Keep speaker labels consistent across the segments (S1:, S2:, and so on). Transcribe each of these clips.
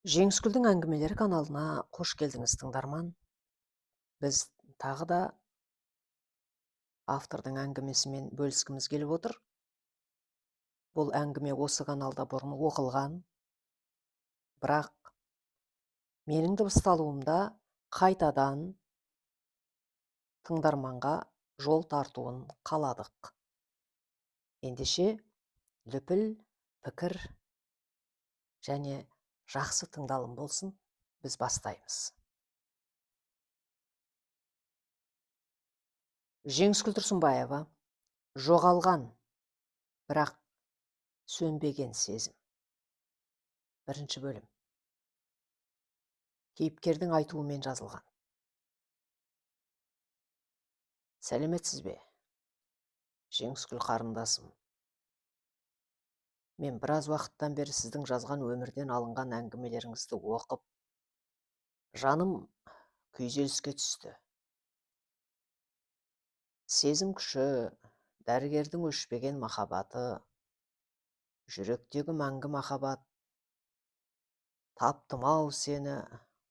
S1: Жеңіскүлдің әңгімелері каналына қош келдіңіз, тыңдарман. Біз тағы да автордың әңгімесімен бөліскіміз келіп отыр. Бұл әңгіме осы каналда бұрын оқылған, бірақ менің дыбысталуымда қайтадан тыңдарманға жол тартуын қаладық. Ендеше лүпіл пікір және жақсы тыңдалым болсын, біз бастаймыз. Жеңіскүл Тұрсынбаева, жоғалған, бірақ сөнбеген сезім. Бірінші бөлім. Кейіпкердің айтуымен жазылған. Сәлеметсіз бе, Жеңіскүл қарындасым? Мен біраз уақыттан бері сіздің жазған өмірден алынған әңгімелеріңізді оқып, жаным күйзеліске түсті. Сезім күші, дәрігердің өшпеген махаббаты, жүректегі мәңгі махаббат, таптым-ау сені,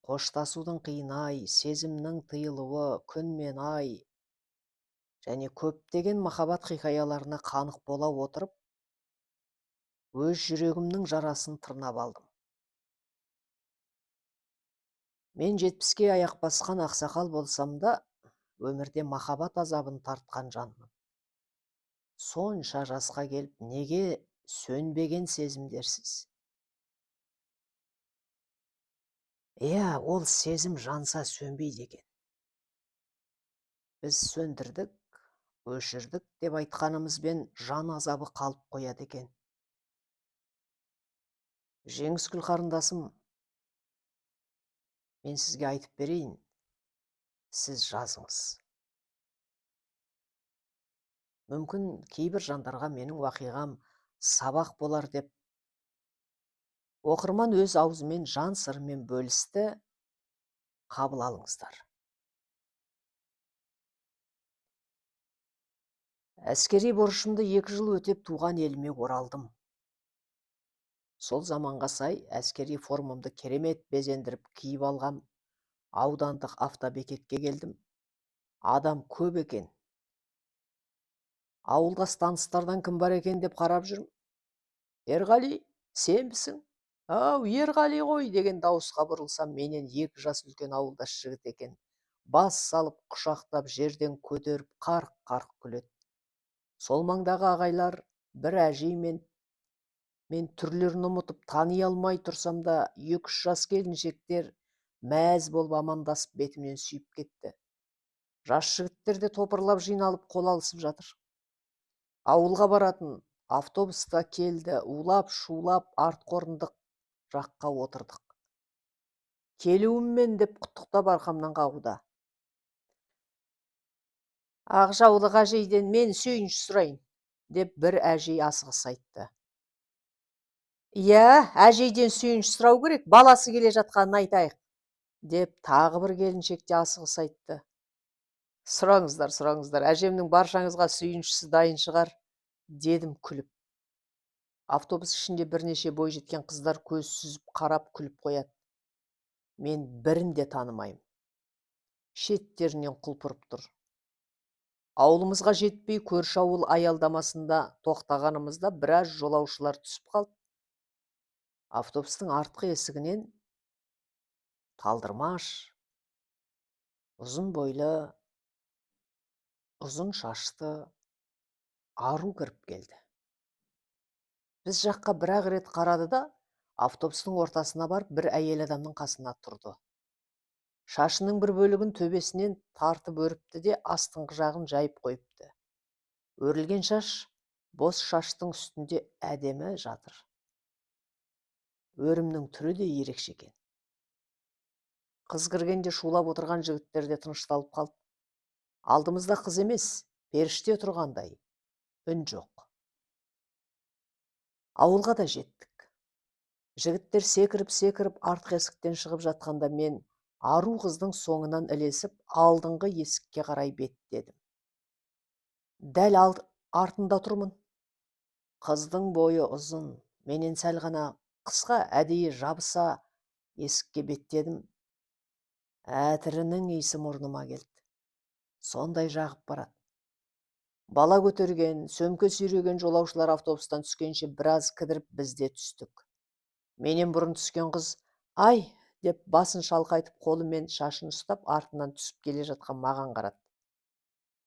S1: қоштасудың қиын-ай, сезімнің тыйылуы, күн мен ай, және көптеген махаббат хикаяларына қанық бола отырып, өз жүрегімнің жарасын тырнап алдым. Мен 70-ке аяқ басқан ақсақал болсам да, өмірде махаббат азабын тартқан жанмын. Сонша жасқа келіп, неге сөнбеген сезімдерсіз? Иә, ол сезім жанса сөнбейді екен. Біз сөндірдік, өшірдік деп айтқанымызбен жан азабы қалып қояды екен. Жеңіскүл қарындасым, мен сізге айтып берейін, сіз жазыңыз. Мүмкін кейбір жандарға менің уақиғам сабақ болар деп, оқырман өз аузымен жан сырымен бөлісті, қабыл алыңыздар. Әскери борышымды 2 жыл өтеп туған еліме оралдым. Сол заманға сай әскери формамды керемет безендіріп киіп алғам, аудандық автобекетке келдім. Адам көп екен. Ауылда станыстардан кім бар екен деп қарап жүрмін. Ерғали, сенбісің? Ау, Ерғали ғой деген дауысқа бұрылсам, менен 2 жас үлкен ауылдас жігіт екен. Бас салып, құшақтап, жерден көтеріп, қарқ-қарқ күледі. Сол маңдағы ағайлар бір әжеймен, мен түрлерін ұмытып тани алмай тұрсам да, 2-3 жас келіншектер мәз болып амандасып бетімнен сүйіп кетті. Жас жігіттер де топырлап жиналып қол алысып жатыр. Ауылға баратын автобуста келді, улап-шулап артқы орындық жаққа отырдық. Келуіммен деп құттықтап арқамнан қағуда. Ақжаулық әжейден мен сүйінші сұрайын, деп бір әжей асығыс айтты. Иә, әжейден сүйінші сұрау керек, баласы келе жатқанын айтайық, деп тағы бір келіншек те асығыс айтты. Сұраңыздар, сұраңыздар, әжемнің баршаңызға сүйіншісі дайын шығар, дедім күліп. Автобус ішінде бірнеше бой жеткен қыздар көз сүзіп қарап күліп қояды. Мен бірін де танымаймын. Шеттерінен құлпырып тұр. Ауылымызға жетпей көрші ауыл аялдамасында тоқтағанымызда біраз жолаушылар түсіп қалды. Автобустың артқы есігінен талдырмаш, ұзын бойлы, ұзын шашты ару кіріп келді. Біз жаққа бір-ақ рет қарады да, автобустың ортасына барып бір әйел адамның қасына тұрды. Шашының бір бөлігін төбесінен тартып өріпті де астыңғы жағын жайып қойыпты. Өрілген шаш бос шаштың үстінде әдемі жатыр. Өрімнің түрі де ерекше екен. Қыз кіргенде шулап отырған жігіттер де тынышталып қалды. Алдымызда қыз емес, періште тұрғандай. Үн жоқ. Ауылға да жеттік. Жігіттер секіріп артқы есіктен шығып жатқанда мен ару қыздың соңынан ілесіп алдыңғы есікке қарай беттедім. Дәл артында тұрмын. Қыздың бойы ұзын, менен сәл ғана қысқа, әдейі жабыса, Есікке беттедім. Әтірінің иісі мұрныма келді. Сондай жағып барады. Бала көтерген, сөмке сүйреген жолаушылар автобустан түскенше біраз кідіріп біз де түстік. Менен бұрын түскен қыз, ай, деп басын шалқайтып қолымен шашын ұстап, артынан түсіп келе жатқан маған қарады.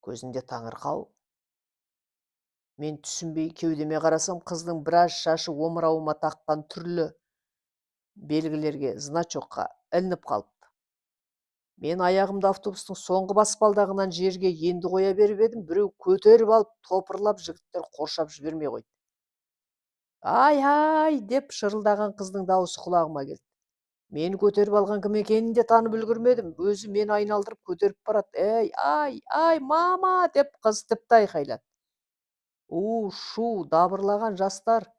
S1: Көзінде таңырқау. Мен түсінбей кеудеме қарасам, қыздың біраз шашы омырауыма таққан түрлі белгілерге, значокқа ілініп қалыпты. Мен аяғымды автобустың соңғы баспалдағынан жерге енді қоя беріп едім, біреу көтеріп алып, топырлап, жігіттер қоршап жібермей қойды. Ай, деп шырылдаған қыздың дауысы құлағыма келді. Мені көтеріп алған кім екенін де танып үлгермедім. Өзі мені айналдырып көтеріп барады. Ай, мама, деп қыз тіпті айқайлады. Шу, дабырлаған жастар.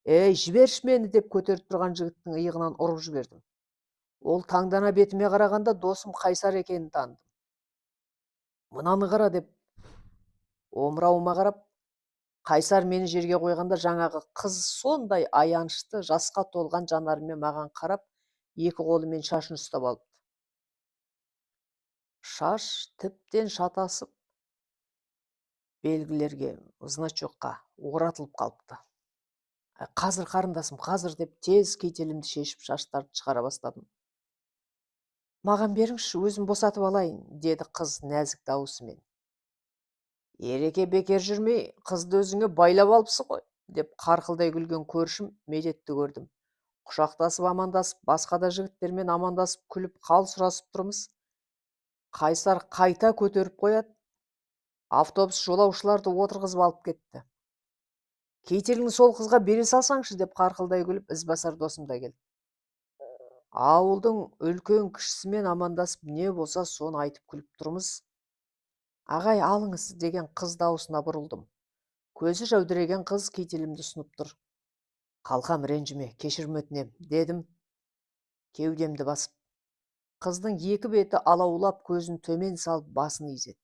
S1: Жіберші мені, деп көтеріп тұрған жігіттің иығынан ұрып жібердім. Ол таңдана бетіме қарағанда досым Қайсар екенін таныдым. Мынаны қара, деп омырауыма қарап, Қайсар мені жерге қойғанда жаңағы қыз сондай аянышты, жасқа толған жанарымен маған қарап, екі қолымен шашын ұстап алыпты. Шаш тіптен шатасып, белгілерге, значокқа оратылып қалыпты. Қазір қарындасым, қазір, деп тез кителімді шешіп шаштарды шығара бастадым. Маған беріңізші, өзім босатып алайын, деді қыз нәзік дауысымен. Ереке, бекер жүрмей, қызды өзіңе байлап алыпсың ғой, деп қарқылдай күлген көршім Медетті көрдім. Құшақтасып амандасып, басқа да жігіттермен амандасып, күліп, қал сұрасып тұрмыз. Қайсар қайта көтеріп қояды. Автобус жолаушыларды отырғызып алып кетті. Кителіңді сол қызға бере салсаңшы, деп қарқылдай күліп, ізбасар досым да келді. Ауылдың үлкен кішісімен амандасып, не болса соны айтып күліп тұрмыз. Ағай, алыңыз, деген қыз дауысына бұрылдым. Көзі жәудіреген қыз кителімді ұсынып тұр. Қалқам, ренжіме, кешірім өтінем, дедім, кеудемді басып. Қыздың екі беті алаулап, көзін төмен салып, басын изеді.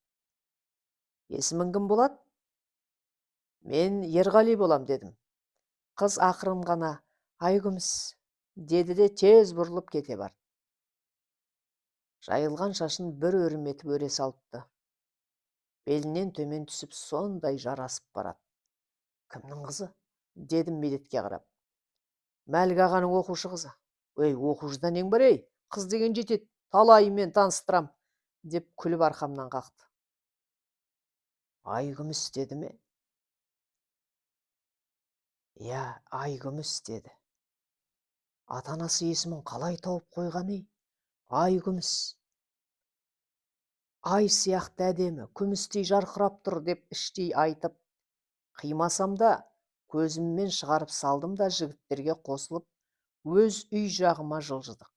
S1: Есімің кім болады? Мен Ерғали болам, дедім. Қыз ақырын ғана, айгүміс, деді де тез бұрылып кете барды. Жайылған шашын бір өрім етіп өре салыпты. Белінен төмен түсіп, сондай жарасып барады. Кімнің қызы? Дедім Медетке қарап. Мәлік ағаның оқушы қызы. Оқушыда нең бар, қыз деген жетеді, талайымен таныстырам, деп күліп арқамнан қақты. Айгүміс деді ме? Айгүміс деді. Ата-анасы есімін қалай тауып қойған, Айгүміс. Ай сияқты әдемі, күмістей жарқырап тұр, деп іштей айтып, қимасам да көзіммен шығарып салдым да жігіттерге қосылып, өз үй жағыма жылжыдық.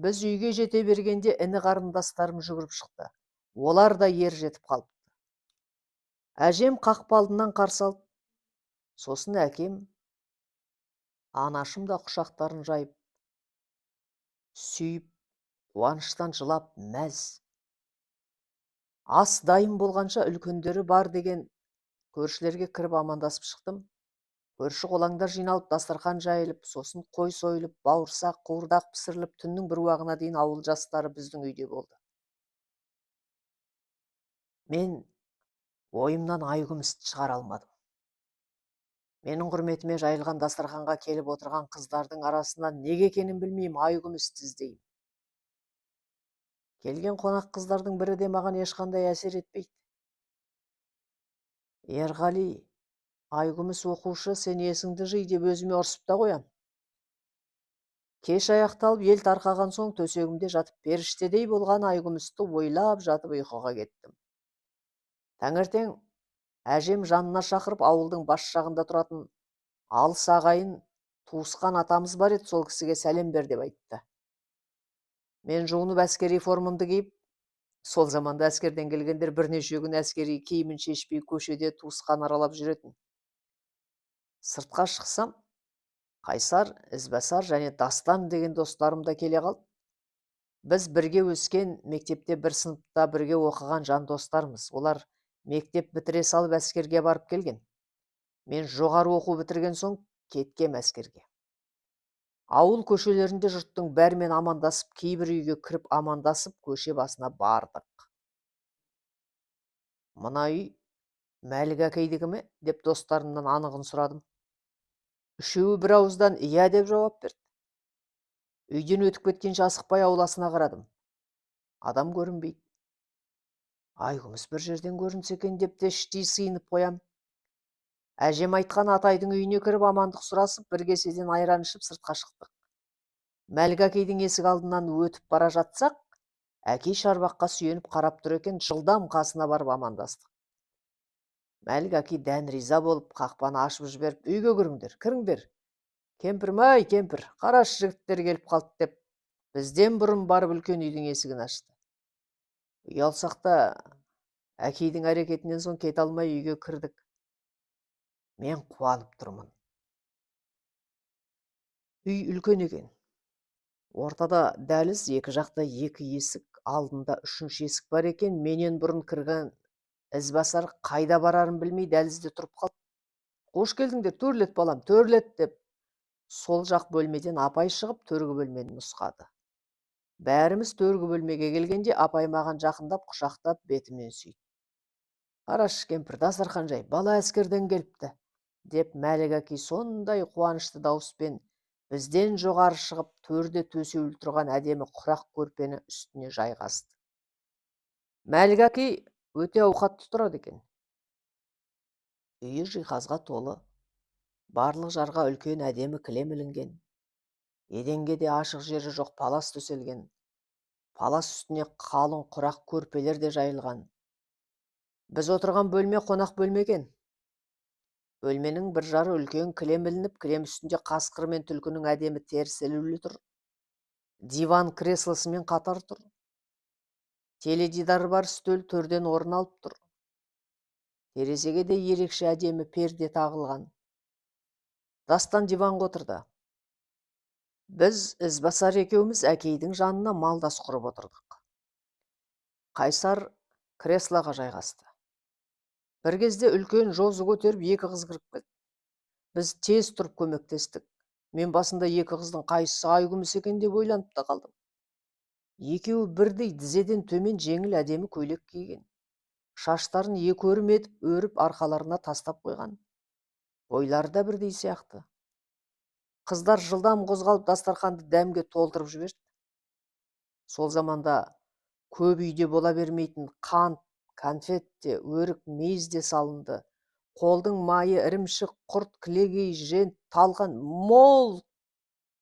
S1: Біз үйге жете бергенде іні қарындастарым жүгіріп шықты. Олар да ер жетіп қалыпты. Әжем қақпалдынан қарсы алып, сосын әкем, анашым да құшақтарын жайып, сүйіп, қуаныштан жылап, мәз. Ас дайын болғанша үлкендері бар деген көршілерге кіріп амандасып шықтым. Көрші қолаңдар жиналып, дастархан жайылып, сосын қой сойылып, бауырсақ, қуырдақ пісіріліп, түннің бір уағына дейін ауыл жастары біздің үйде болды. Мен ойымнан Айгүмісті шығара алмадым. Менің құрметіме жайылған дастарханға келіп отырған қыздардың арасынан неге екенін білмеймін, Айгүмісті іздеймін. Келген қонақ қыздардың бірі де маған ешқандай әсер етпейді. Ерғали, Айгүміс оқушы, сен есіңді жи, деп өзіме ұрсып та қоям. Кеш аяқталып, ел тарқаған соң төсегімде жатып, періштедей болған Айгүмісті ойлап жатып ұйқыға кеттім. Таңертең әжем жанына шақырып, ауылдың бас жағында тұратын алыс ағайын туысқан атамыз бар еді, сол кісіге сәлем бер деп айтты. Мен жуынып әскери формамды киіп, сол заманда әскерден келгендер бірнеше күн әскери киімін шешпей көшеде туысқан аралап жүретін. Сыртқа шықсам, Қайсар, Ізбасар және Дастан деген достарым да келе қалды. Біз бірге өскен, мектепте бір сыныпта бірге оқыған жан достармыз. Олар мектеп бітіре салып әскерге барып келген. Мен жоғары оқу бітірген соң кеткем әскерге. Ауыл көшелерінде жұрттың бәрімен амандасып, кейбір үйге кіріп амандасып, көше басына бардық. Мына үй Мәлік әкейдікі ме деп достарымнан анығын сұрадым. Үшеуі бір ауыздан иә деп жауап берді. Үйден өтіп кеткенше асықпай ауласына қарадым. Адам көрінбейді. Айғымыз бір жерден көрінсе екен деп те іштей сыйынып қоям. Әжем айтқан атайдың үйіне кіріп амандық сұрасып, бір кеседен айран ішіп сыртқа шықтық. Мәлік әкейдің есік алдынан өтіп бара жатсақ, әкей шарбаққа сүйеніп қарап тұр екен, жылдам қасына барып амандастық. Мәлік әкей дән риза болып қақпаны ашып жіберіп, үйге кіріңдер, кіріңдер. Кемпірім-ай, кемпір, қарашы жігіттер келіп қалды деп, бізден бұрын барып үлкен үйдің есігін ашты. Ұялсақ та, әкейдің әрекетінен соң кете алмай үйге кірдік. Мен қуанып тұрмын. Үй үлкен екен. Ортада дәліз, екі жақта екі есік, алдында үшінші есік бар екен. Менен бұрын кірген ізбасар қайда барарын білмей дәлізде тұрып қалды. Қош келдіңдер, төрлет балам, төрлет деп. Сол жақ бөлмеден апай шығып, төргі бөлмені нұсқады. Бәріміз төргі бөлмеге келгенде апай маған жақындап, құшақтап, бетімнен сүйді. Қарашы кемпір, дастархан жай, бала әскерден келіпті, деп Мәлік әкей сондай қуанышты дауыспен бізден жоғары шығып, төрде төсеулі тұрған әдемі құрақ көрпені үстіне жайғасты. Мәлік әкей өте ауқатты тұрады екен. Үйі жиһазға толы, барлық жарға үлкен әдемі кілем ілінген. Еденге де ашық жері жоқ палас төселген. Палас үстіне қалың құрақ көрпелер де жайылған. Біз отырған бөлме қонақ бөлме екен. Бөлменің бір жары үлкен кілем ілініп, кілем үстінде қасқыр мен түлкінің әдемі терісі ілулі тұр. Диван креслосымен қатар тұр. Теледидар бар үстел төрден орын алып тұр. Терезеге де ерекше әдемі перде тағылған. Дастан диванға отырды. Біз ізбасар екеуміз әкейдің жанына малдас құрып отырдық. Қайсар креслоға жайғасты. Бір кезде үлкен жозы көтеріп екі қыз кіріп келді. Біз тез тұрып көмектестік. Мен басында екі қыздың қайсысы Айгүміс екен деп ойланып та қалдым. Екеуі бірдей тізеден төмен жеңіл әдемі көйлек киген. Шаштарын екі өрім етіп өріп арқаларына тастап қойған. Бойлары да бірдей сияқты. Қыздар жылдам қозғалып дастарханды дәмге толтырып жіберді. Сол заманда көп үйде бола бермейтін қант, конфет те, өрік, мейіз де салынды. Қолдың майы, ірімшік, құрт, кілегей, жент, талқан, мол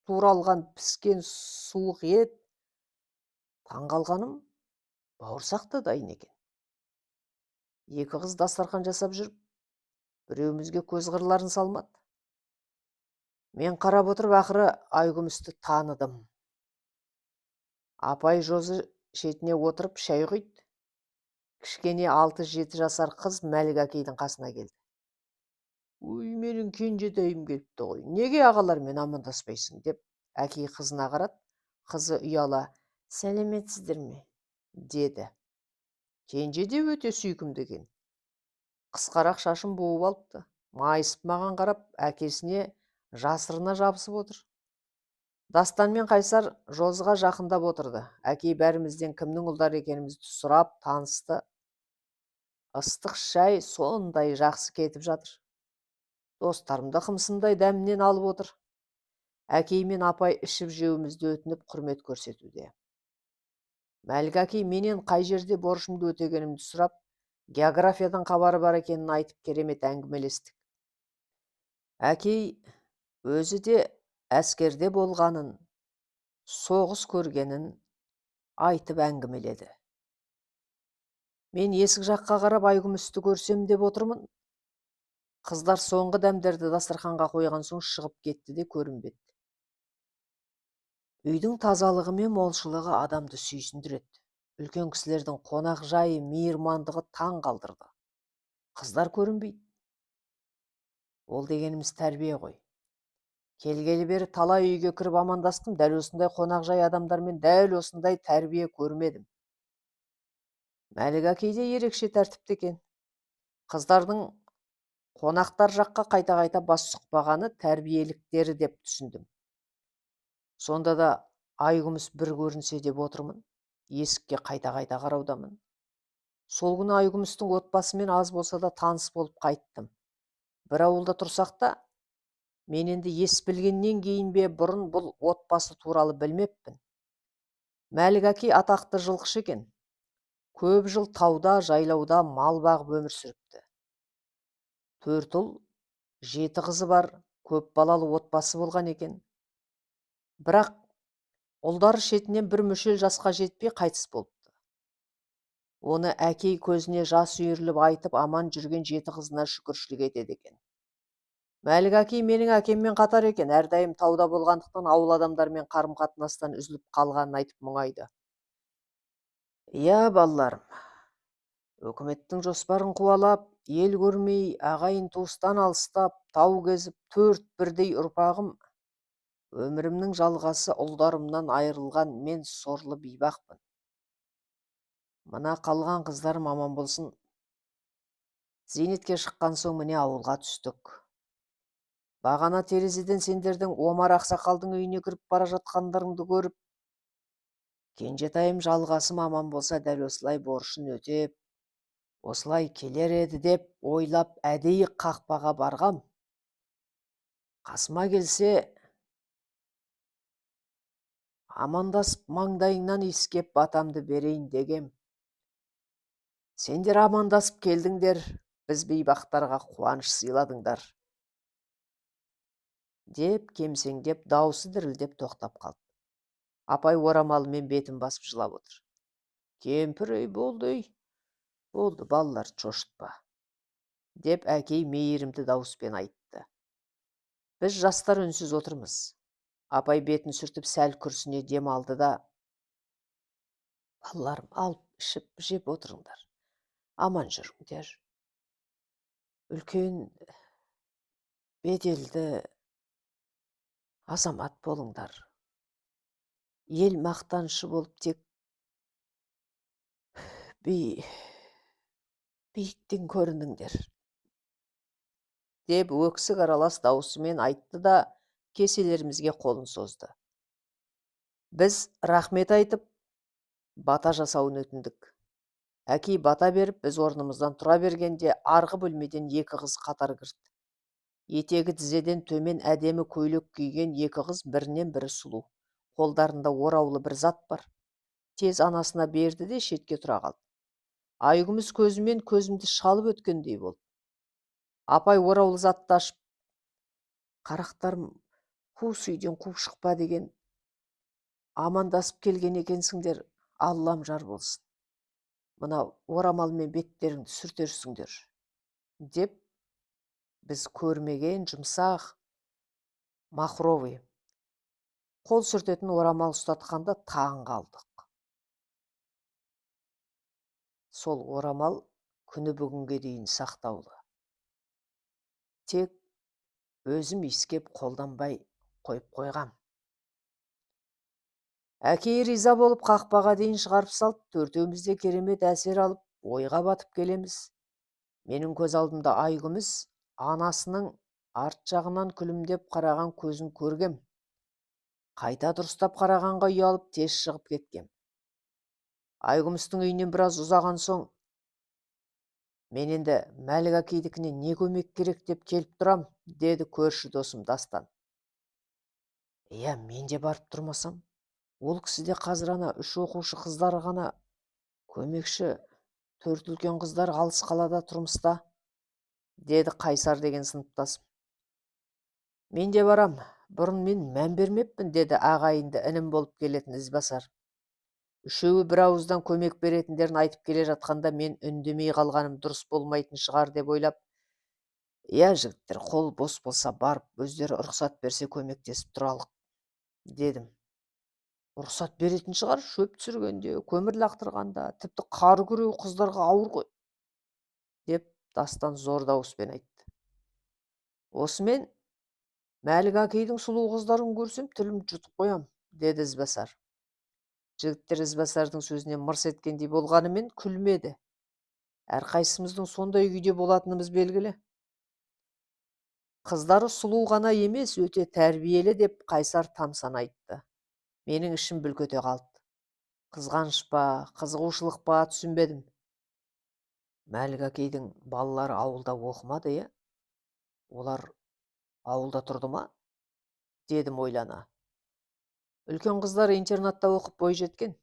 S1: туралған піскен суық ет. Таңғалғаным, бауырсақ та дайын екен. Екі қыз дастархан жасап жүріп, біреумізге көз қырларын салмады. Мен қарап отырып, ақыры Айгүмісті таныдым. Апай жозы шетіне отырып шай құйды. Кішкене 6-7 жасар қыз Мәлік әкейдің қасына келді. Ой, менің кенжетайым келіпті ғой. Неге ағалармен амандаспайсың деп әкей қызына қарады. Қызы ұяла, сәлеметсіздер ме? Деді. Кенже де өте сүйкімді екен. Қысқарақ шашын буып алыпты. Майысып маған қарап, әкесіне жасырына жабысып отыр. Дастан мен Қайсар жозыға жақындап отырды. Әкей бәрімізден кімнің ұлдары екенімізді сұрап танысты. Ыстық шай сондай жақсы кетіп жатыр. Достарым да қымсындай дәмінен алып отыр. Әкей мен апай ішіп жеуімізді өтініп құрмет көрсетуде. Мәлік әкей менен қай жерде борышымды өтегенімді сұрап, географиядан хабары бар екенін айтып керемет әңгімелестік. Әкей өзі де әскерде болғанын, соғыс көргенін айтып әңгімеледі. Мен есік жаққа қарап Айгүмісті көрсем деп отырмын. Қыздар соңғы дәмдерді дастарханға қойған соң шығып кетті де көрінбеді. Үйдің тазалығы мен молшылығы адамды сүйсіндіреді. Үлкен кісілердің қонақ жайы, мейірмандығы таң қалдырды. Қыздар көрінбейді. Ол дегеніміз тәрбие ғой. Келгелі бері талай үйге кіріп амандастым, дәл осындай қонақ жай адамдармен дәл осындай тәрбие көрмедім. Мәлік әкей де ерекше тәртіпті екен. Қыздардың қонақтар жаққа қайта-қайта бас сұқпағаны тәрбиеліктері деп түсіндім. Сонда да Айгүміс бір көрінсе деп отырмын. Есікке қайта-қайта қараудамын. Сол күні Айгүмістің отбасымен аз болса да таныс болып қайттым. Бір ауылда тұрсақ та, мен енді ес білгеннен кейін бе бұрын бұл отбасы туралы білмеппін. Мәлік әке атақты жылқышы екен. Көп жыл тауда, жайлауда мал бағып өмір сүріпті. 4 ұл, 7 қызы бар, көп балалы отбасы болған екен. Бірақ ұлдары шетінен бір мүшел жасқа жетпей қайтыс болыпты. Оны әкей көзіне жас үйіріліп айтып, аман жүрген 7 қызына шүкіршілік етеді екен. Мәлік әкей менің әкеммен қатар екен, әрдайым тауда болғандықтан ауыл адамдармен қарым-қатынастан үзіліп қалғанын айтып мұңайды. Иә, балаларым, өкіметтің жоспарын қуалап, ел көрмей, ағайын туыстан алыстап, тау кезіп, 4 бірдей ұрпағым, өмірімнің жалғасы ұлдарымнан айырылған мен сорлы бейбақпын. Мына қалған қыздарым аман болсын. Зейнетке шыққан соң міне ауылға түстік. Бағана терезеден сендердің Омар ақсақалдың үйіне кіріп бара жатқандарыңды көріп, кенжетайым жалғасым аман болса дәл осылай борышын өтеп, осылай келер еді деп ойлап әдейі қақпаға барғам. Қасыма келсе, амандасып маңдайыңнан иіскеп батамды берейін дегем. Сендер амандасып келдіңдер, біз бейбақтарға қуаныш сыйладыңдар. Деп кемсеңдеп, даусы дірілдеп тоқтап қалды. Апай орамалымен бетін басып жылап отыр. Кемпір, ей, болды, балалар, шошытпа. Деп әкей мейірімді дауыспен айтты. Біз жастар үнсіз отырмыз. Апай бетін сүртіп сәл күрсіне дем алды да: балаларым, алып, ішіп, жеп отырыңдар. Аман жүріңдер. Үлкен, беделді азамат болыңдар. Ел мақтанышы болып тек биіктен көрініңдер. Деп өксік аралас даусымен айтты да кеселерімізге қолын созды. Біз рахмет айтып, бата жасауын өтіндік. Әкей бата беріп, біз орнымыздан тұра бергенде арғы бөлмеден 2 қыз қатар кірді. Етегі тізеден төмен әдемі көйлек киген 2 қыз бірінен бірі сұлу. Қолдарында ораулы бір зат бар. Тез анасына берді де шетке тұра қалды. Айгүміс көзімен көзімді шалып өткендей болды. Апай ораулы затты ашып: қарақтарым, қуыс үйден қуып шықпа деген, амандасып келген екенсіңдер, Аллам жар болсын. Мына орамалмен беттеріңді сүртерсіңдер. Деп біз көрмеген жұмсақ, махровый, қол сүртетін орамал ұстатқанда таң қалдық. Сол орамал күні бүгінге дейін сақтаулы. Тек өзім иіскеп қолданбай қойып қойғам. Әкей риза болып қақпаға дейін шығарып салып, 4-еумізде керемет әсер алып, ойға батып келеміз. Менің көз алдымда Айгүміс анасының арт жағынан күлімдеп қараған көзін көргем. Қайта дұрыстап қарағанға ұялып тез шығып кеткем. Айгүмістің үйінен біраз ұзаған соң, мен енді Мәлік әкейдікіне не көмек керек деп келіп тұрам, деді көрші досым Дастан. Иә, мен де барып тұрмасам, ол кісіде қазір ана 3 оқушы қыздар ғана көмекші, 4 үлкен қыздар алыс қалада тұрмыста, деді Қайсар деген сыныптасым. Мен де барам, бұрын мен мән бермеппін, деді ағайынды інім болып келетін Ізбасар. Үшеуі бір ауыздан көмек беретіндерін айтып келе жатқанда мен үндемей қалғаным дұрыс болмайтын шығар деп ойлап: иә, жігіттер, қол бос болса барып, өздері рұқсат берсе көмектесіп тұралық, дедім. Рұқсат беретін шығар, шөп түсіргенде, көмір лақтырғанда, тіпті қар күреу қыздарға ауыр ғой, деп Дастан зор дауыспен айтты. Осымен Мәлік әкейдің сұлу қыздарын көрсем, тілім жұтып қоям, деді Ізбасар. Жігіттер Ізбасардың сөзіне мырс еткендей болғанымен күлмеді. Әрқайсымыздың сондай күйде болатынымыз белгілі. Қыздары сұлу ғана емес, өте тәрбиелі деп Қайсар тамсана айтты. Менің ішім бүлкете қалды. Қызғаныш па, қызығушылық па, түсінбедім. Мәлік әкейдің балалары ауылда оқымады, е? Олар ауылда тұрды ма? Дедім ойлана. Үлкен қыздар интернатта оқып бойжеткен.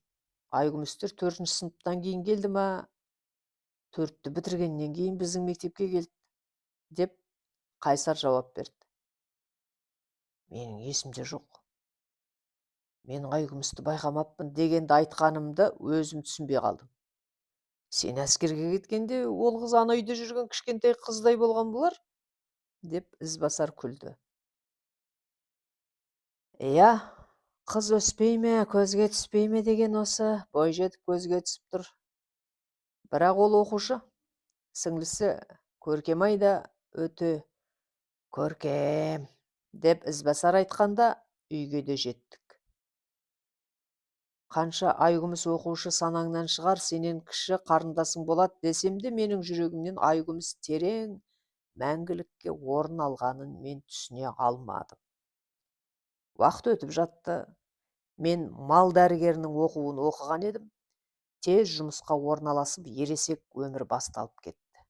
S1: Айгүмістер 4-ші сыныптан кейін келді ма, 4-ті бітіргеннен кейін біздің мектепке келді, деп Қайсар жауап берді. Менің есімде жоқ. Мен Айгүмісті байқамаппын дегенді айтқанымды өзім түсінбей қалдым. Сен әскерге кеткенде ол қыз ана үйде жүрген кішкентай қыздай болған болар, деп Ізбасар күлді. Иә, қыз өспей ме, көзге түспей ме деген осы, бойжетіп көзге түсіп тұр. Бірақ ол оқушы, сіңлісі Көркемай да өте көркем, деп Ізбасар айтқанда үйге де жеттік. Қанша Айгүміс оқушы санаңнан шығар, сенен кіші қарындасың болады десем де, менің жүрегімнен Айгүміс терең мәңгілікке орын алғанын мен түсіне алмадым. Уақыт өтіп жатты. Мен мал дәрігерінің оқуын оқыған едім. Тез жұмысқа орналасып, ересек өмір басталып кетті.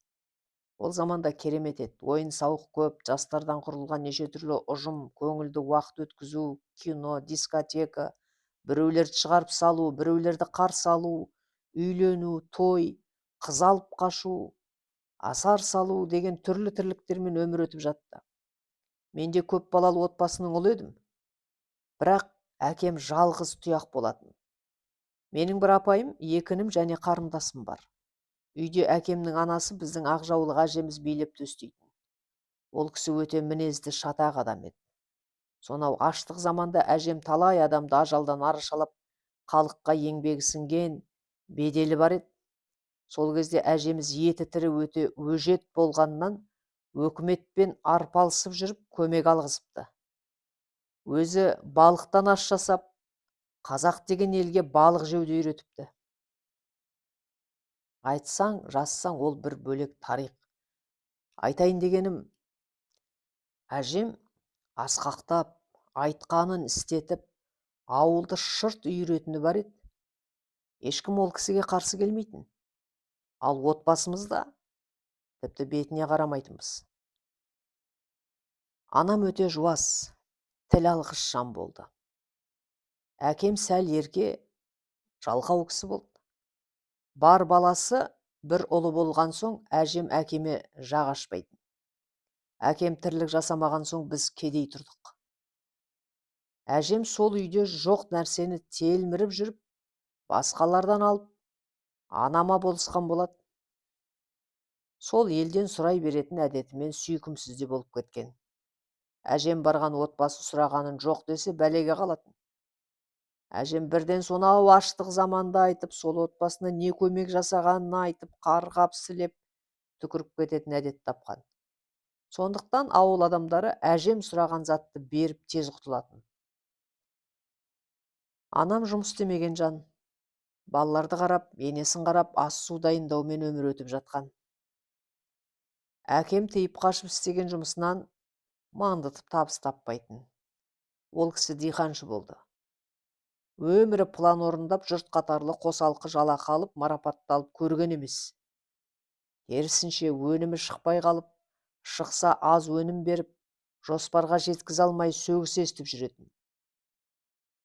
S1: Ол заманда керемет еді. Ойын сауық көп, жастардан құрылған неше түрлі ұжым, көңілді уақыт өткізу, кино, дискотека, біреулерді шығарып салу, біреулерді қарсы алу, үйлену, той, қыз алып қашу, асар салу деген түрлі тірліктермен өмір өтіп жатты. Мен де көп балалы отбасының ұлы едім. Бірақ әкем жалғыз тұяқ болатын. Менің бір апайым, екі інім және қарындасым бар. Үйде әкемнің анасы біздің ақжаулық әжеміз билеп төстейтін. Ол кісі өте мінезді, шатақ адам еді. Сонау аштық заманда әжем талай адамды ажалдан арашалап, халыққа еңбегі сіңген, беделі бар еді. Сол кезде әжеміз еті тірі өте өжет болғаннан, өкіметпен арпалысып жүріп көмек алғызыпты. Өзі балықтан ас жасап, қазақ деген елге балық жеуді үйретіпті. Айтсаң, жазсаң, ол бір бөлек тарих. Айтайын дегенім, әжем асқақтап, айтқанын істетіп, ауылды шырт үйретіні бар еді. Ешкім ол кісіге қарсы келмейтін. Ал отбасымызда тіпті бетіне қарамайтынбыз. Анам өте жуас, тіл алғыш жан болды. Әкем сәл ерке, жалқау кісі болды. Бар баласы бір ұлы болған соң, әжем әкеме жақ ашпайтын. Әкем тірлік жасамаған соң біз кедей тұрдық. Әжем сол үйде жоқ нәрсені телміріп жүріп, басқалардан алып, анама болысқан болады. Сол елден сұрай беретін әдетімен сүйкімсіз де болып кеткен. Әжем барған отбасы сұрағанын жоқ десе, бәлеге қалатын. Әжем бірден сонау аштық заманда айтып, сол отбасына не көмек жасағанын айтып, қарғап-сілеп түкіріп кететін әдет тапқан. Сондықтан ауыл адамдары әжем сұраған затты беріп тез құтылатын. Анам жұмыс істемеген жан. Балаларды қарап, енесін қарап, ас-су дайындаумен өмір өтіп жатқан. Әкем тиіп қашып істеген жұмысынан мандытып табыс таппайтын. Ол кісі диқаншы болды. Өмірі план орындап, жұрт қатарлы қосалқы жалақы алып, марапатталып көрген емес. Керісінше өнімі шықпай қалып, шықса аз өнім беріп, жоспарға жеткізе алмай сөгіс естіп жүретін.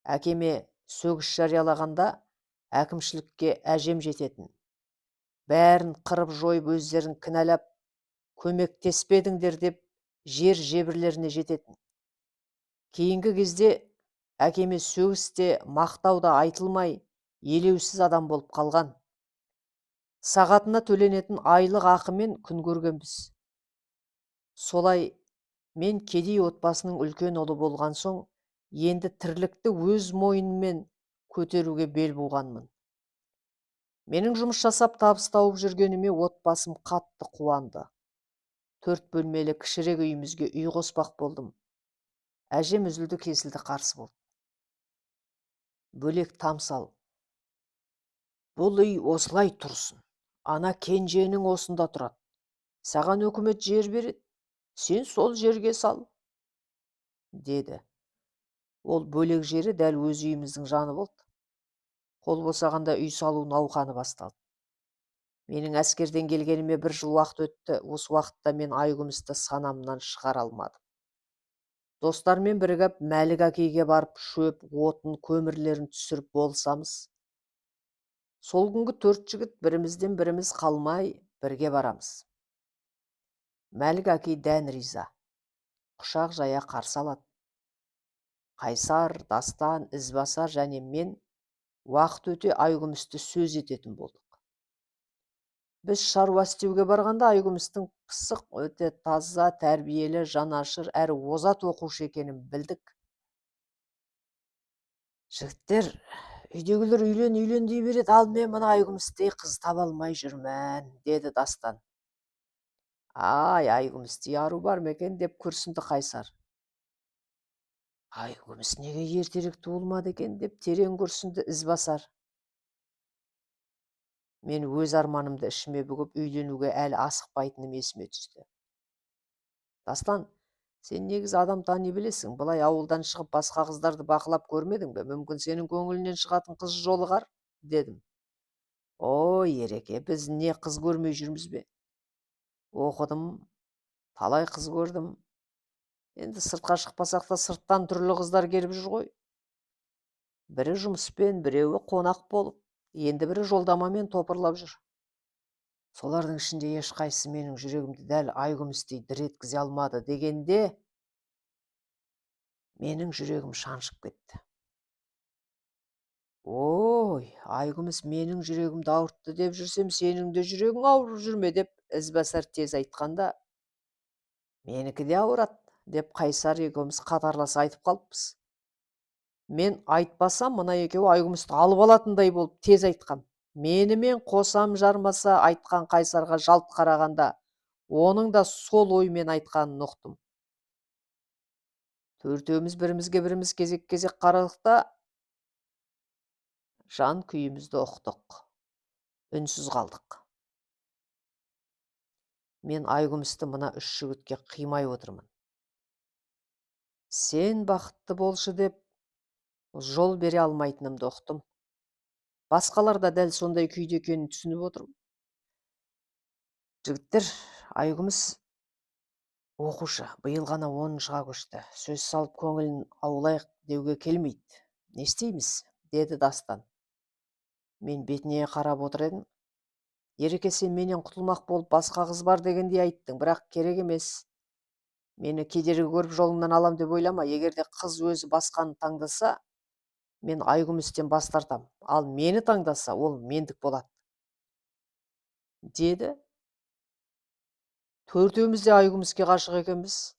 S1: Әкеме сөгіс жариялағанда әкімшілікке әжем жететін. Бәрін қырып жойып, өздерін кінәлап, көмектеспедіңдер деп жер жебірлеріне жететін. Кейінгі кезде әкеме сөгісте, мақтауда айтылмай, елеусіз адам болып қалған. Сағатына төленетін айлық ақымен күн көргенбіз. Солай мен кедей отбасының үлкен ұлы болған соң, енді тірлікті өз мойныммен көтеруге бел буғанмын. Менің жұмыс жасап табыс тауып жүргеніме отбасым қатты қуанды. 4 бөлмелі кішірек үйімізге үй қоспақ болдым. Әжем үзілді кесілді қарсы болды. Бөлек тамсал. Бұл үй осылай тұрсын. Ана кенженің осында тұрады. Саған өкімет жер береді. Сен сол жерге сал, деді. Ол бөлек жері дәл өз үйіміздің жаны болды. Қол босағанда үй салу науқаны басталды. Менің әскерден келгеніме 1 жыл уақыт өтті. Осы уақытта мен Айгүмісті санамнан шығара алмадым. Достармен бірігіп Мәлік әкейге барып шөп, отын, көмірлерін түсіріп болсамыз. Сол күнгі 4 жігіт бірімізден біріміз қалмай бірге барамыз. Мәлік әкей дән риза, құшақ жая қарсы алады. Қайсар, Дастан, Ізбасар және мен уақыт өте Айгүмісті сөз ететін болдық. Біз шаруа істеуге барғанда Айгүмістің пысық, өте таза, тәрбиелі, жанашыр, әрі озат оқушы екенін білдік. Жігіттер, үйдегілер үйлен дей береді, ал мен мына Айгүмістей қыз таба алмай жүрмін, деді Дастан. Ай, Айгүмістей ару бар ма екен деп күрсінді Қайсар. Айгүміс неге ертерек туылмады екен деп терең күрсінді Ізбасар. Мен өз арманымды ішіме бүгіп үйленуге әлі асықпайтыным есіме түсті. Дастан, сен негізі адам тани білесің, былай ауылдан шығып басқа қыздарды бақылап көрмедің бе? Мүмкін сенің көңілінен шығатын қыз жолығар, дедім. Ой, Ереке, біз не қыз көрмей жүрміз бе? Оқыдым, талай қыз көрдім. Енді сыртқа шықпасақ та сырттан түрлі қыздар келіп жүр ғой. Бірі жұмыспен, біреуі қонақ болып, енді бірі жолдамамен топырлап жүр. Солардың ішінде ешқайсысы менің жүрегімді дәл Айгүмістей дір еткізе алмады дегенде, менің жүрегім шаншып кетті. Ой, Айгүміс менің жүрегімді ауыртты деп жүрсем, сенің де жүрегің ауырып жүрме деп Ізбасар тез айтқанда, менікі де ауырады деп Қайсар екеуміз қатарлас айтып қалыппыз. Мен айтпасам, мына екеуі Айгүмісті алып алатындай болып тез айтқам. Менімен қосам жармаса айтқан Қайсарға жалт қарағанда, оның да сол оймен айтқанын ұқтым. Төртеуміз бірімізге біріміз кезек-кезек қарадық та, жан күйімізді ұқтық. Үнсіз қалдық. Мен Айгүмісті мына 3 жігітке қимай отырмын. Сен бақытты болшы деп жол бере алмайтынымды ұқтым. Басқалар да дәл сондай күйде екенін түсініп отырмын. Жігіттер, Айгүміс оқушы, биыл ғана 10-шыға көшті. Сөз салып көңілін аулайық деуге келмейді. Не істейміз? Деді Дастан. Мен бетіне қарап отыр едім. Ереке, сен менен құтылмақ болып басқа қыз бар дегендей айттың, бірақ керек емес. Мені кедергі көріп жолыңнан алам деп ойлама. Егер де қыз өзі басқаны таңдаса, мен Айгүмістен бас тартам. Ал мені таңдаса, ол мендік болады. Деді. Төртеуміз де Айгүміске ғашық екенбіз.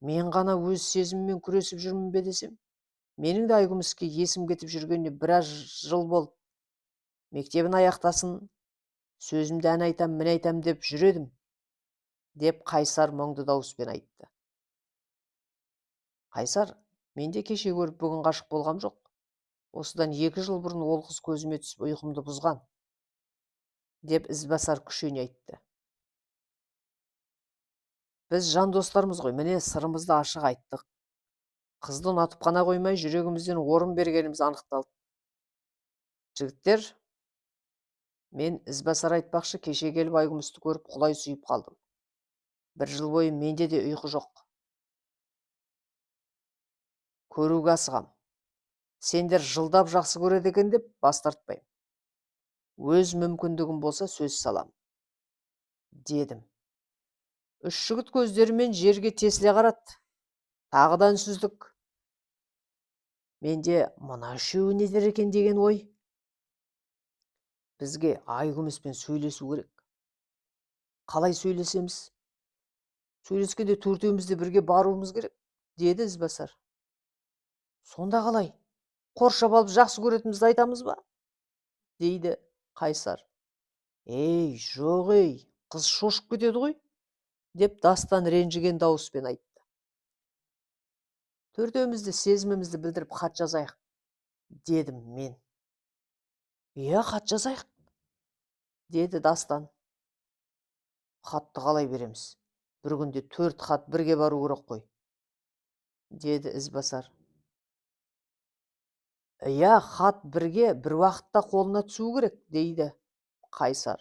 S1: Мен ғана өз сезіміммен күресіп жүрмін бе десем. Менің де Айгүміске есім кетіп жүргеніне біраз жыл болды. Мектебін аяқтасын, сөзімді ән айтам, мін айтам деп жүредім, деп Қайсар мұңды дауыспен айтты. Қайсар, мен де кеше көріп бүгін ғашық болғам жоқ. Осыдан 2 жыл бұрын ол қыз көзіме түсіп ұйқымды бұзған, деп Ізбасар күшене айтты. Біз жан достармыз ғой, міне сырымызды ашық айттық. Қызды ұнатып қана қоймай, жүрегімізден орын бергеніміз анықталды. Жігіттер, мен Ізбасар айтпақшы, кеше келіп Айгүмісті көріп құлай сүйіп қалдым. 1 жыл бойы менде де ұйқы жоқ. Көруге асығам. Сендер жылдап жақсы көреді екен деп бас тартпайым. Өз мүмкіндігім болса сөз салам, дедім. 3 жігіт көздерімен жерге тесіле қарады. Тағы да үнсіздік. Менде мына үшеуі не дер екен деген ой. Бізге Айгүміспен сөйлесу керек. Қалай сөйлесеміз? Сөйлескенде төртеуміз де бірге баруымыз керек, деді Ізбасар. Сонда қалай? Қоршап алып жақсы көретінімізді айтамыз ба? Дейді Қайсар. Ей, жоқ ей, қыз шошып кетеді ғой, деп Дастан ренжіген дауыспен айтты. Төртеумізді сезімімізді білдіріп хат жазайық, дедім мен. Иә, хат жазайық, деді Дастан. Хатты қалай береміз? бір күнде 4 хат бірге бару керек қой, деді ізбасар. Иә, хат бірге бір уақытта қолына түсу керек, дейді Қайсар.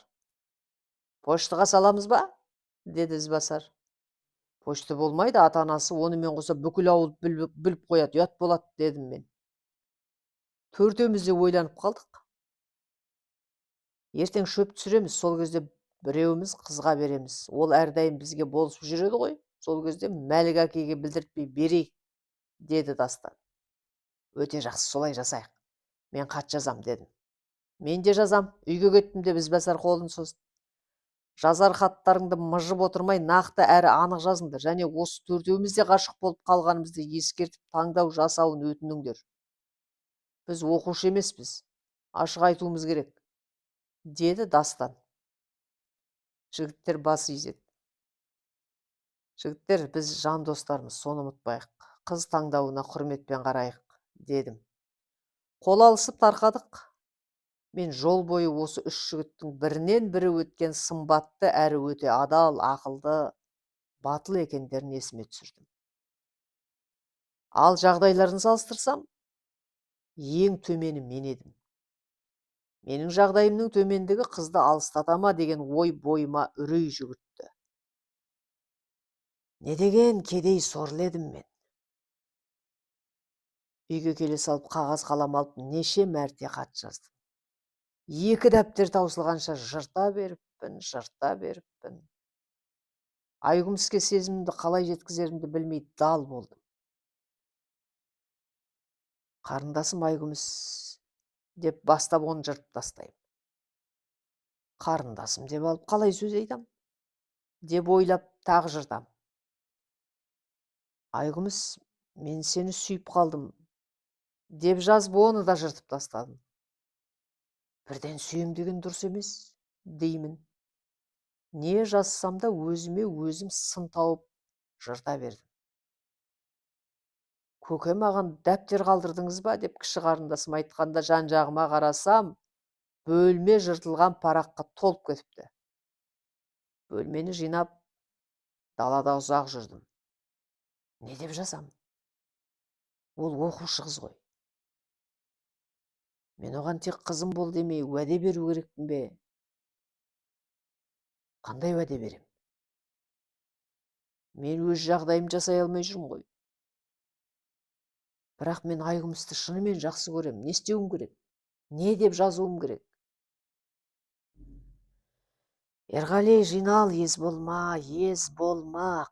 S1: Поштаға саламыз ба? Деді ізбасар. Почта болмайды, ата-анасы онымен қоса бүкіл ауыл біліп қояды, ұят болады, дедім мен. Төртеуміз де ойланып қалдық. Ертең шөп түсіреміз, сол кезде біреуіміз қызға береміз. Ол әрдайым бізге болысып жүреді ғой. Сол кезде Мәлік әкеге білдіртпей берейік, деді Дастан. Өте жақсы, солай жасайық. Мен хат жазам, дедім. Мен де жазам, үйге кеттім, деп ізбасар қолын созды. Жазар хаттарыңды мыжып отырмай, нақты әрі анық жазыңдар, және осы төртеуміз де ғашық болып қалғанымызды ескертіп таңдау жасауын өтініңдер. Біз оқушы емеспіз, ашық айтуымыз керек, деді Дастан. Жігіттер бас изеді. Жігіттер, біз жан достармыз, соны ұмытпайық. Қыз таңдауына құрметпен қарайық, дедім. Қол алысып тарқадық. Мен жол бойы осы үш жігіттің бірінен бірі өткен сымбатты әрі өте адал, ақылды, батыл екендерін есіме түсірдім. Ал жағдайларын салыстырсам, ең төмені мен едім. Менің жағдайымның төмендігі қызды алыстатама деген ой бойыма үрей жүгіртті. Не деген кедей сорлы едім мен. Үйге келе салып қағаз қалам алып неше мәрте хат жаздым. 2 дәптер таусылғанша жырта беріппін. Айгүміске сезімімді қалай жеткізерімді білмей дал болдым. Қарындасым Айгүміс деп бастап оны жыртып тастаймын. Қарындасым деп алып қалай сөз айтам? Деп ойлап тағы жыртам. Айгүміс, мен сені сүйіп қалдым деп жазып оны да жыртып тастадым. Бірден сүйем деген дұрыс емес, деймін. Не жазсам да өзіме өзім сын тауып жырта бердім. Көке, маған дәптер қалдырдыңыз ба, деп кіші қарындасым айтқанда жан-жағыма қарасам, бөлме жыртылған параққа толып кетіпті. Бөлмені жинап, далада ұзақ жүрдім. Не деп жазам? Ол оқушы қыз ғой. Мен оған тек қызым бол демей, уәде беру керекпін бе? Қандай уәде берем? Мен өз жағдайым жасай алмай жүрмін ғой. Бірақ мен Айгүмісті шынымен жақсы көрем. Не істеуім керек? Не деп жазуым керек? Ерғали, жинал, ез болма,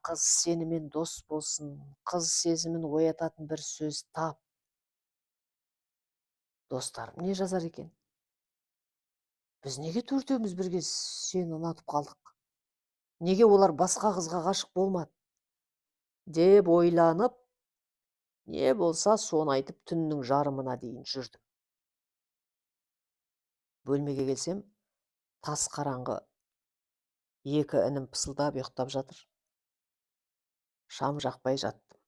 S1: қыз сенімен дос болсын, қыз сезімін оятатын бір сөз тап. Достарым не жазар екен? Біз неге төртеуміз бірге сені ұнатып қалдық? Неге олар басқа қызға ғашық болмады? Деп ойланып, не болса соны айтып түннің жарымына дейін жүрдім. Бөлмеге келсем, тас қараңғы. 2 інім пысылдап ұйықтап жатыр. Шам жақпай жаттым.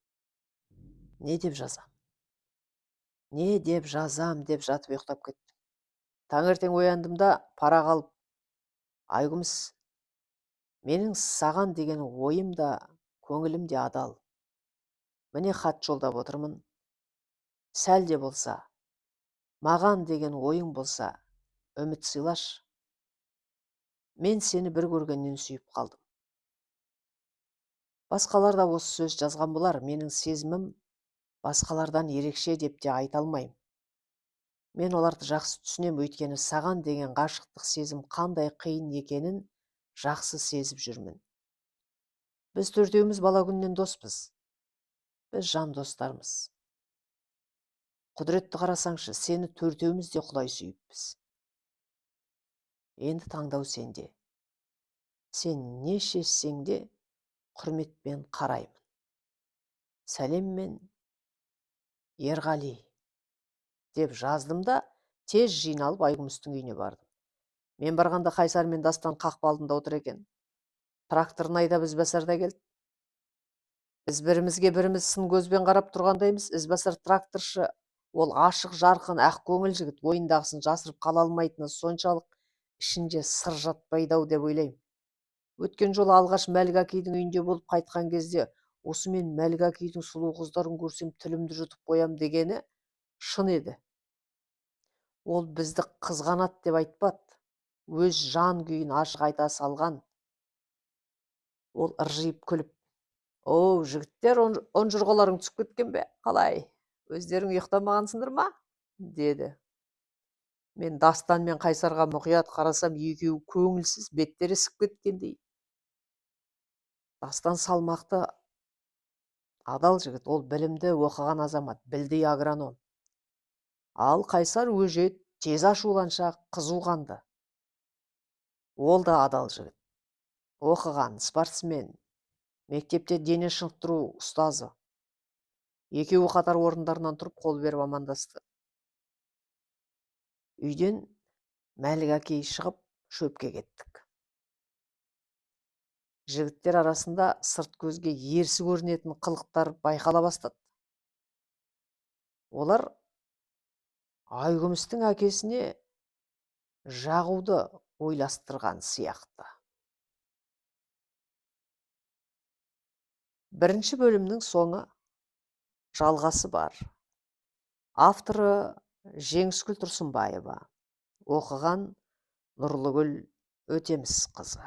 S1: Не деп жазам? Не деп жазам деп жатып ұйықтап кеттім. Таңертең ояндым да парақ алып, Айгүміс, менің саған деген ойым да, көңілім де адал. Міне хат жолдап отырмын. Сәл де болса, маған деген ойың болса, үміт сыйлаш. Мен сені бір көргеннен сүйіп қалдым. Басқалар да осы сөз жазған болар. Менің сезімім басқалардан ерекше деп те айта алмаймын. Мен оларды жақсы түсінем, өйткені саған деген ғашықтық сезім қандай қиын екенін жақсы сезіп жүрмін. Біз төртеуміз бала күннен доспыз. Біз жан достармыз. Құдіретті қарасаңшы, сені төртеуміз де құлай сүйіппіз. Енді таңдау сенде. Сен не шешсең де құрметпен қараймын. Сәлеммен, Ерғали, деп жаздым да тез жиналып Айгүмістің үйіне бардым. Мен барғанда Қайсар мен Дастан қақпа алдында отыр екен. Тракторын айдап Ізбасар да келді. Біз бірімізге біріміз сын көзбен қарап тұрғандаймыз. Ізбасар тракторшы, ол ашық, жарқын, ақ көңіл жігіт, ойындағысын жасырып қала алмайтыны соншалық ішінде сыр жатпайды-ау деп ойлаймын. Өткен жолы алғаш Мәлік әкейдің үйінде болып қайтқан кезде осы мен Мәлік әкейдің сұлу қыздарын көрсем тілімді жұтып қоям дегені шын еді. Ол бізді қызғанат деп айтпады, өз жан күйін ашық айта салған. Ол ыржиып күліп: «Оу, жігіттер, онжырғаларың түсіп кеткен бе? Қалай? Өздерің ұйықтамағансыңдар ма?» деді. Мен Дастан мен Қайсарға мұқият қарасам, екеуі көңілсіз, беттері ісіп кеткендей. Дастан салмақты, адал жігіт, ол білімді, оқыған азамат, білдей агроном. Ал Қайсар өжет, тез ашуланшақ, қызу қанды. Ол да адал жігіт, оқыған, спортсмен, мектепте дене шынықтыру ұстазы. Екеуі қатар орындарынан тұрып қол беріп амандасты. Үйден Мәлік әкей шығып, шөпке кеттік. Жігіттер арасында сырт көзге ерсі көрінетін қылықтар байқала бастады. Олар Айкүмістің әкесіне жағуды ойластырған сияқты. Бірінші бөлімнің соңы, жалғасы бар. Авторы Жеңіскүл Тұрсынбаева, оқыған Нұрлыгүл Өтемісқызы.